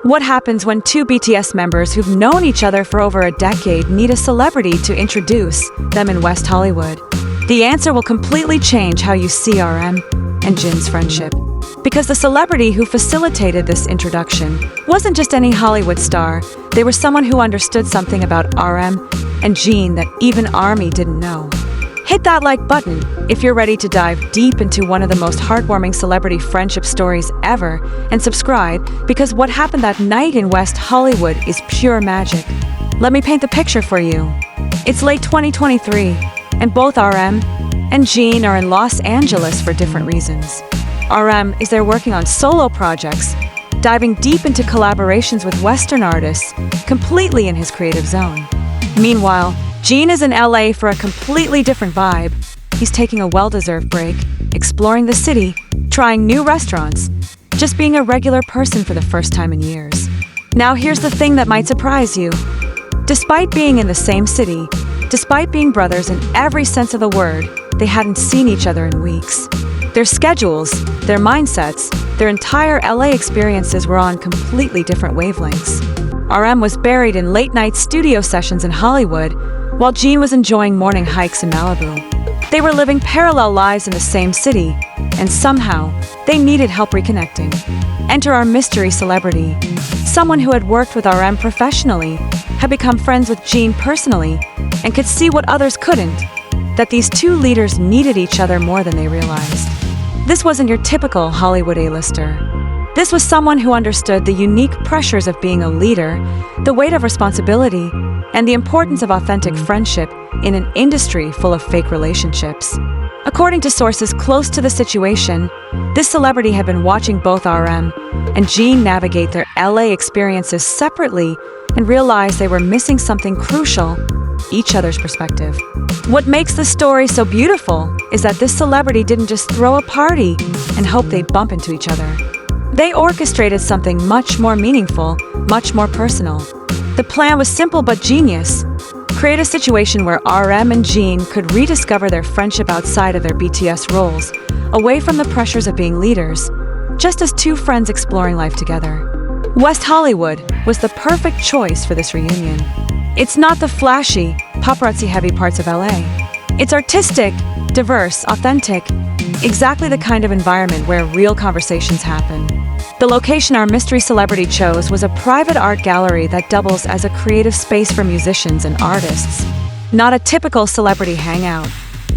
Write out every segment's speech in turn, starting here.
What happens when two BTS members who've known each other for over a decade need a celebrity to introduce them in West Hollywood? The answer will completely change how you see RM and Jin's friendship. Because the celebrity who facilitated this introduction wasn't just any Hollywood star, they were someone who understood something about RM and Jin that even ARMY didn't know. Hit that like button if you're ready to dive deep into one of the most heartwarming celebrity friendship stories ever, and subscribe because what happened that night in West Hollywood is pure magic. Let me paint the picture for you. It's late 2023, and both RM and Jin are in Los Angeles for different reasons. RM is there working on solo projects, diving deep into collaborations with Western artists, completely in his creative zone. Meanwhile, Jin is in LA for a completely different vibe. He's taking a well-deserved break, exploring the city, trying new restaurants, just being a regular person for the first time in years. Now here's the thing that might surprise you. Despite being in the same city, despite being brothers in every sense of the word, they hadn't seen each other in weeks. Their schedules, their mindsets, their entire LA experiences were on completely different wavelengths. RM was buried in late-night studio sessions in Hollywood, while Jin was enjoying morning hikes in Malibu. They were living parallel lives in the same city, and somehow, they needed help reconnecting. Enter our mystery celebrity. Someone who had worked with RM professionally, had become friends with Jin personally, and could see what others couldn't, that these two leaders needed each other more than they realized. This wasn't your typical Hollywood A-lister. This was someone who understood the unique pressures of being a leader, the weight of responsibility, and the importance of authentic friendship in an industry full of fake relationships. According to sources close to the situation, this celebrity had been watching both RM and Jin navigate their LA experiences separately and realized they were missing something crucial: each other's perspective. What makes the story so beautiful is that this celebrity didn't just throw a party and hope they'd bump into each other. They orchestrated something much more meaningful, much more personal. The plan was simple but genius. Create a situation where RM and Jin could rediscover their friendship outside of their BTS roles, away from the pressures of being leaders, just as two friends exploring life together. West Hollywood was the perfect choice for this reunion. It's not the flashy, paparazzi-heavy parts of LA. It's artistic, diverse, authentic, exactly the kind of environment where real conversations happen. The location our mystery celebrity chose was a private art gallery that doubles as a creative space for musicians and artists. Not a typical celebrity hangout,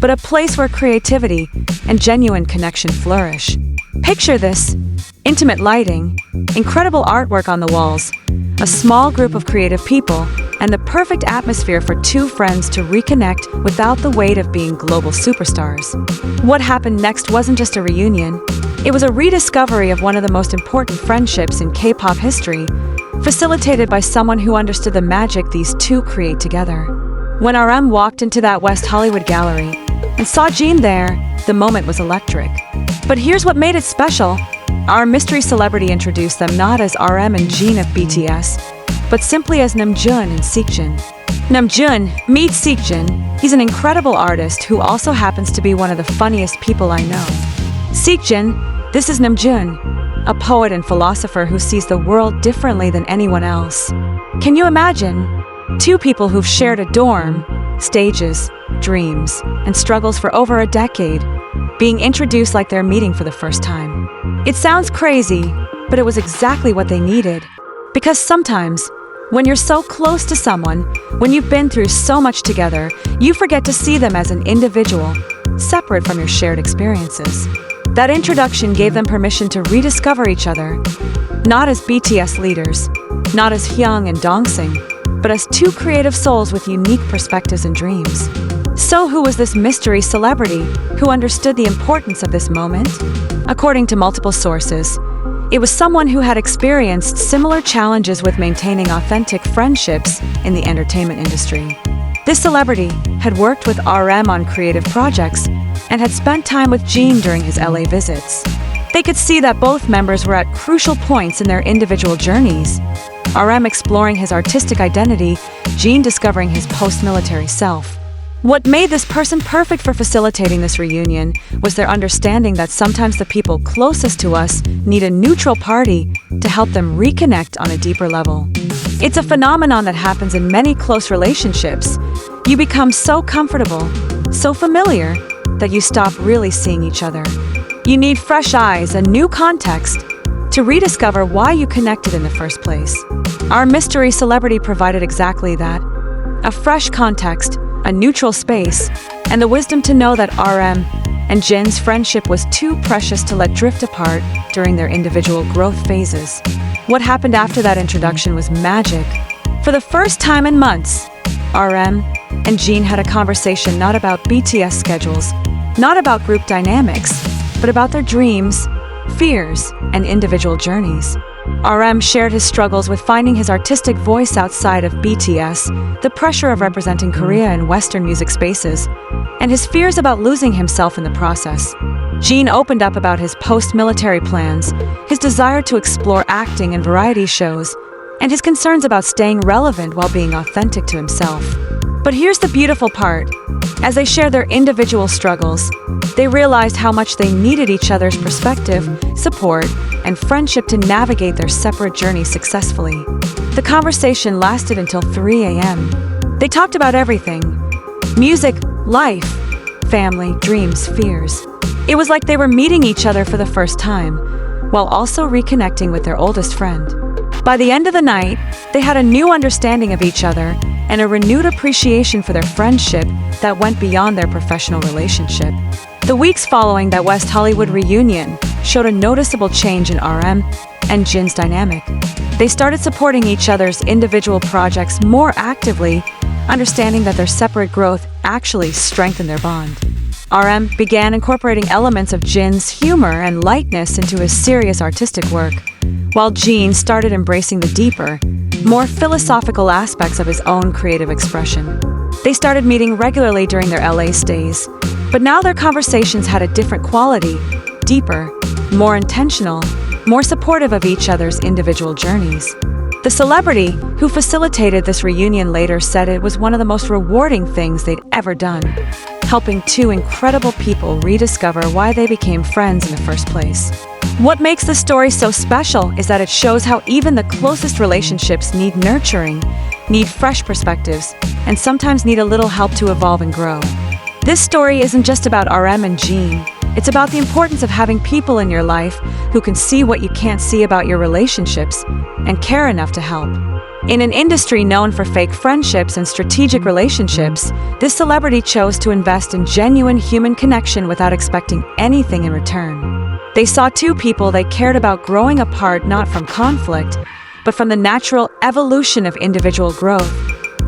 but a place where creativity and genuine connection flourish. Picture this: intimate lighting, incredible artwork on the walls, a small group of creative people, and the perfect atmosphere for two friends to reconnect without the weight of being global superstars. What happened next wasn't just a reunion. It was a rediscovery of one of the most important friendships in K-pop history, facilitated by someone who understood the magic these two create together. When RM walked into that West Hollywood gallery and saw Jin there, the moment was electric. But here's what made it special. Our mystery celebrity introduced them not as RM and Jin of BTS, but simply as Namjoon and Seokjin. Namjoon, meet Seokjin. He's an incredible artist who also happens to be one of the funniest people I know. Seokjin, this is Namjoon, a poet and philosopher who sees the world differently than anyone else. Can you imagine? Two people who've shared a dorm, stages, dreams, and struggles for over a decade, being introduced like they're meeting for the first time. It sounds crazy, but it was exactly what they needed. Because sometimes, when you're so close to someone, when you've been through so much together, you forget to see them as an individual, separate from your shared experiences. That introduction gave them permission to rediscover each other, not as BTS leaders, not as Hyung and Dongsing, but as two creative souls with unique perspectives and dreams. So who was this mystery celebrity who understood the importance of this moment? According to multiple sources, it was someone who had experienced similar challenges with maintaining authentic friendships in the entertainment industry. This celebrity had worked with RM on creative projects and had spent time with Jin during his LA visits. They could see that both members were at crucial points in their individual journeys. RM exploring his artistic identity, Jin discovering his post-military self. What made this person perfect for facilitating this reunion was their understanding that sometimes the people closest to us need a neutral party to help them reconnect on a deeper level. It's a phenomenon that happens in many close relationships. You become so comfortable, so familiar, that you stop really seeing each other. You need fresh eyes, a new context, to rediscover why you connected in the first place. Our mystery celebrity provided exactly that: a fresh context, a neutral space, and the wisdom to know that RM and Jin's friendship was too precious to let drift apart during their individual growth phases. What happened after that introduction was magic. For the first time in months, RM and Jin had a conversation not about BTS schedules, not about group dynamics, but about their dreams, fears, and individual journeys. RM shared his struggles with finding his artistic voice outside of BTS, the pressure of representing Korea in Western music spaces, and his fears about losing himself in the process. Jin opened up about his post-military plans, his desire to explore acting and variety shows, and his concerns about staying relevant while being authentic to himself. But here's the beautiful part. As they shared their individual struggles, they realized how much they needed each other's perspective, support, and friendship to navigate their separate journeys successfully. The conversation lasted until 3 a.m. They talked about everything: music, life, family, dreams, fears. It was like they were meeting each other for the first time, while also reconnecting with their oldest friend. By the end of the night, they had a new understanding of each other and a renewed appreciation for their friendship that went beyond their professional relationship. The weeks following that West Hollywood reunion showed a noticeable change in RM and Jin's dynamic. They started supporting each other's individual projects more actively, understanding that their separate growth actually strengthened their bond. RM began incorporating elements of Jin's humor and lightness into his serious artistic work, while Jin started embracing the deeper, more philosophical aspects of his own creative expression. They started meeting regularly during their LA stays, but now their conversations had a different quality: deeper, more intentional, more supportive of each other's individual journeys. The celebrity who facilitated this reunion later said it was one of the most rewarding things they'd ever done, helping two incredible people rediscover why they became friends in the first place. What makes the story so special is that it shows how even the closest relationships need nurturing, need fresh perspectives, and sometimes need a little help to evolve and grow. This story isn't just about RM and Jin. It's about the importance of having people in your life who can see what you can't see about your relationships and care enough to help. In an industry known for fake friendships and strategic relationships, this celebrity chose to invest in genuine human connection without expecting anything in return. They saw two people they cared about growing apart not from conflict, but from the natural evolution of individual growth,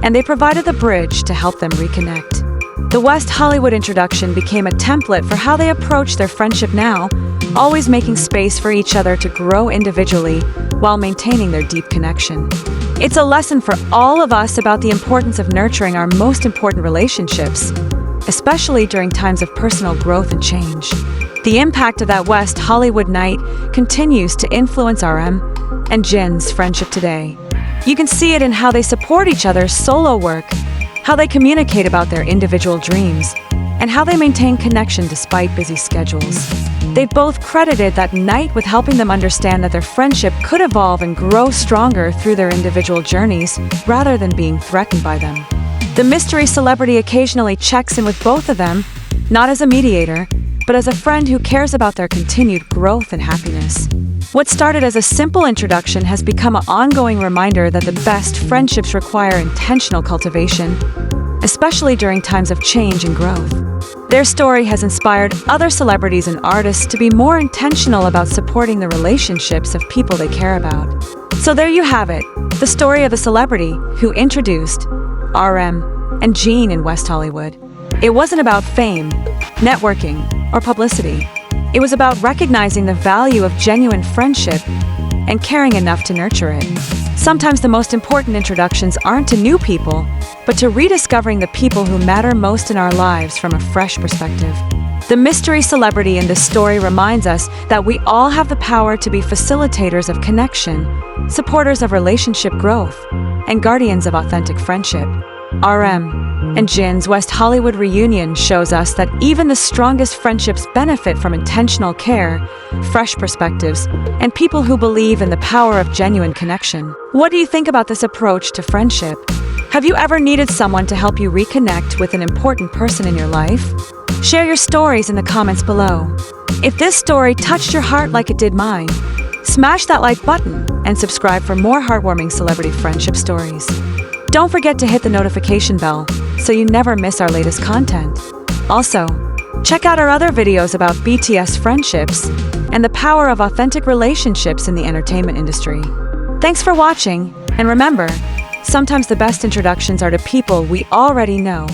and they provided the bridge to help them reconnect. The West Hollywood introduction became a template for how they approach their friendship now, always making space for each other to grow individually while maintaining their deep connection. It's a lesson for all of us about the importance of nurturing our most important relationships, especially during times of personal growth and change. The impact of that West Hollywood night continues to influence RM and Jin's friendship today. You can see it in how they support each other's solo work, how they communicate about their individual dreams, and how they maintain connection despite busy schedules. They've both credited that night with helping them understand that their friendship could evolve and grow stronger through their individual journeys rather than being threatened by them. The mystery celebrity occasionally checks in with both of them, not as a mediator, but as a friend who cares about their continued growth and happiness. What started as a simple introduction has become an ongoing reminder that the best friendships require intentional cultivation, especially during times of change and growth. Their story has inspired other celebrities and artists to be more intentional about supporting the relationships of people they care about. So there you have it, the story of a celebrity who introduced RM and Jin in West Hollywood. It wasn't about fame, networking, or publicity. It was about recognizing the value of genuine friendship and caring enough to nurture it. Sometimes the most important introductions aren't to new people, but to rediscovering the people who matter most in our lives from a fresh perspective. The mystery celebrity in this story reminds us that we all have the power to be facilitators of connection, supporters of relationship growth, and guardians of authentic friendship. RM and Jin's West Hollywood reunion shows us that even the strongest friendships benefit from intentional care, fresh perspectives, and people who believe in the power of genuine connection. What do you think about this approach to friendship? Have you ever needed someone to help you reconnect with an important person in your life? Share your stories in the comments below. If this story touched your heart like it did mine, smash that like button and subscribe for more heartwarming celebrity friendship stories. Don't forget to hit the notification bell so you never miss our latest content. Also, check out our other videos about BTS friendships and the power of authentic relationships in the entertainment industry. Thanks for watching, and remember, sometimes the best introductions are to people we already know.